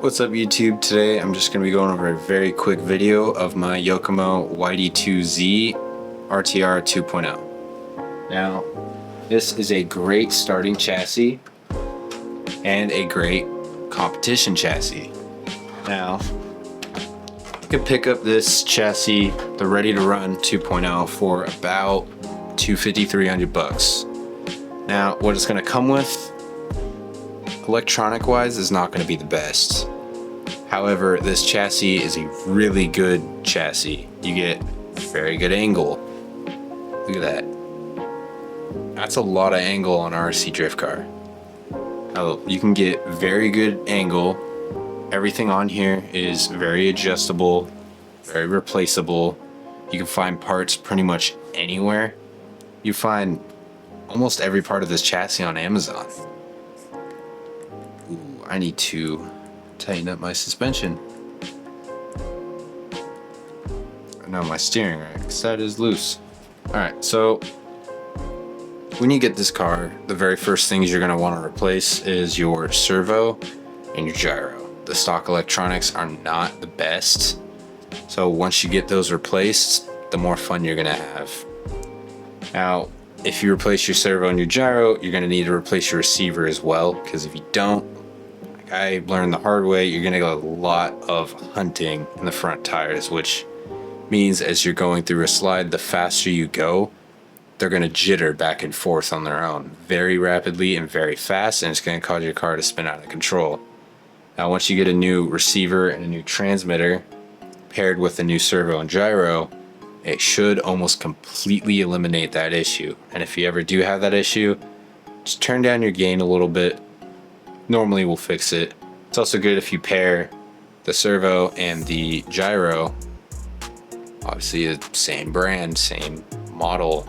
What's up YouTube? Today I'm just going to be going over a very quick video of my Yokomo YD2Z RTR 2.0. Now, this is a great starting chassis and a great competition chassis. Now, you can pick up this chassis, the Ready to Run 2.0, for about $250-300 bucks. Now, what it's going to come with, electronic wise, is not going to be the best. However, this chassis is a really good chassis. You get very good angle. Look at that. That's a lot of angle on an RC drift car. Now, you can get very good angle. Everything on here is very adjustable, very replaceable. You can find parts pretty much anywhere. You find almost every part of this chassis on Amazon. Ooh, I need to tighten up my suspension. No, my steering rack, because that is loose. Alright, so when you get this car, the very first things you're going to want to replace is your servo and your gyro. The stock electronics are not the best, so once you get those replaced, the more fun you're going to have. Now, if you replace your servo and your gyro, you're going to need to replace your receiver as well, because if you don't, like I learned the hard way, you're going to get a lot of hunting in the front tires, which means as you're going through a slide, the faster you go, they're going to jitter back and forth on their own very rapidly and very fast, and it's going to cause your car to spin out of control. Now, once you get a new receiver and a new transmitter paired with a new servo and gyro, it should almost completely eliminate that issue. And if you ever do have that issue, just turn down your gain a little bit. Normally we'll fix it. It's also good if you pair the servo and the gyro, obviously the same brand, same model.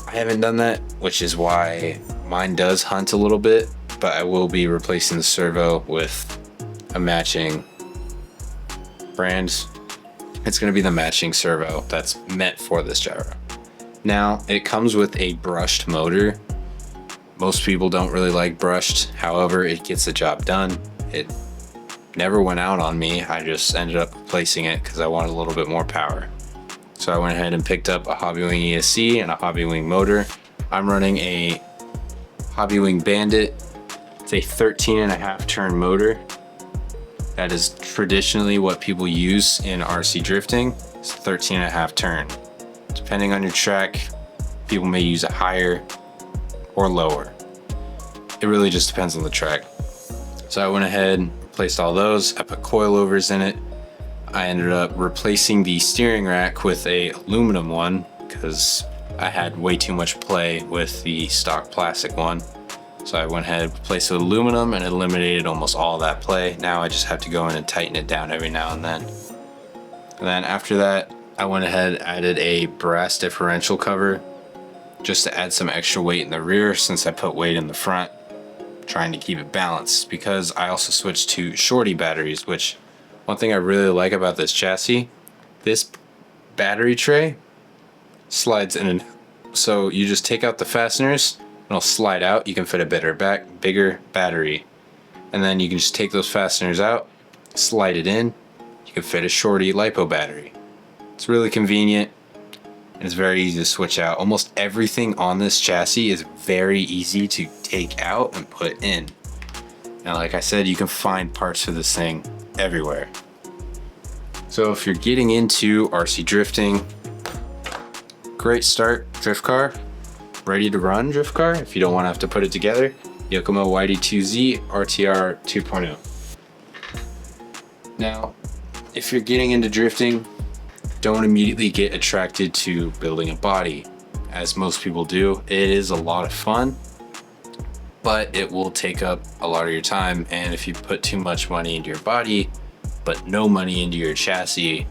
I haven't done that, which is why mine does hunt a little bit, but I will be replacing the servo with a matching brand. It's going to be the matching servo that's meant for this gyro. Now, it comes with a brushed motor. Most people don't really like brushed, however, it gets the job done. It never went out on me. I just ended up replacing it because I wanted a little bit more power. So I went ahead and picked up a Hobbywing ESC and a Hobbywing motor. I'm running a Hobbywing Bandit. It's a 13.5 turn motor. That is traditionally what people use in RC drifting. It's 13.5 turn. Depending on your track, people may use a higher or lower. It really just depends on the track. So I went ahead and replaced all those. I put coilovers in it. I ended up replacing the steering rack with a aluminum one because I had way too much play with the stock plastic one. So I went ahead and replaced it with aluminum and eliminated almost all that play. Now I just have to go in and tighten it down every now and then. And then after that, I went ahead and added a brass differential cover just to add some extra weight in the rear since I put weight in the front, trying to keep it balanced, because I also switched to shorty batteries, which one thing I really like about this chassis, this battery tray slides in, and so you just take out the fasteners, it'll slide out. You can fit a bigger battery, and then you can just take those fasteners out, slide it in. You can fit a shorty LiPo battery. It's really convenient and it's very easy to switch out. Almost everything on this chassis is very easy to take out and put in. Now, like I said, you can find parts for this thing everywhere. So if you're getting into RC drifting, great start drift car. Ready to run drift car if you don't want to have to put it together. Yokomo YD2Z RTR 2.0. Now, if you're getting into drifting, don't immediately get attracted to building a body, as most people do. It is a lot of fun, but it will take up a lot of your time, and if you put too much money into your body but no money into your chassis,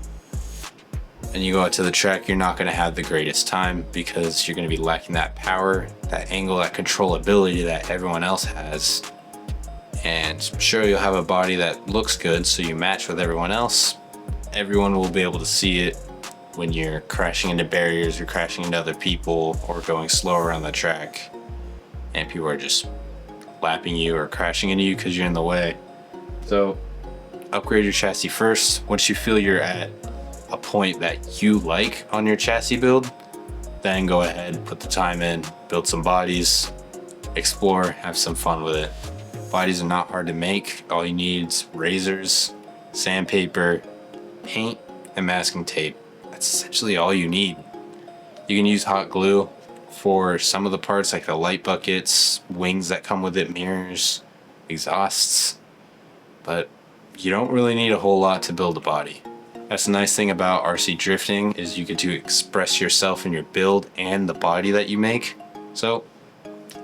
and you go out to the track, you're not going to have the greatest time because you're going to be lacking that power, that angle, that controllability that everyone else has. And sure, you'll have a body that looks good, so you match with everyone else. Everyone will be able to see it when you're crashing into barriers or crashing into other people or going slow around the track. And people are just lapping you or crashing into you because you're in the way. So upgrade your chassis first. Once you feel you're at a point that you like on your chassis build, then go ahead, put the time in, build some bodies, explore, have some fun with it. Bodies are not hard to make. All you need is razors, sandpaper, paint, and masking tape. That's essentially all you need. You can use hot glue for some of the parts, like the light buckets, wings that come with it, mirrors, exhausts, but you don't really need a whole lot to build a body. That's the nice thing about RC drifting, is you get to express yourself in your build and the body that you make. So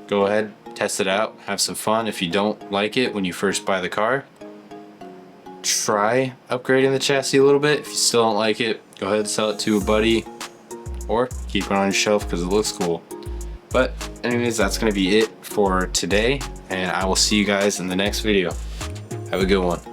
go ahead, test it out, have some fun. If you don't like it when you first buy the car, try upgrading the chassis a little bit. If you still don't like it, go ahead and sell it to a buddy or keep it on your shelf because it looks cool. But anyways, that's gonna be it for today, and I will see you guys in the next video. Have a good one.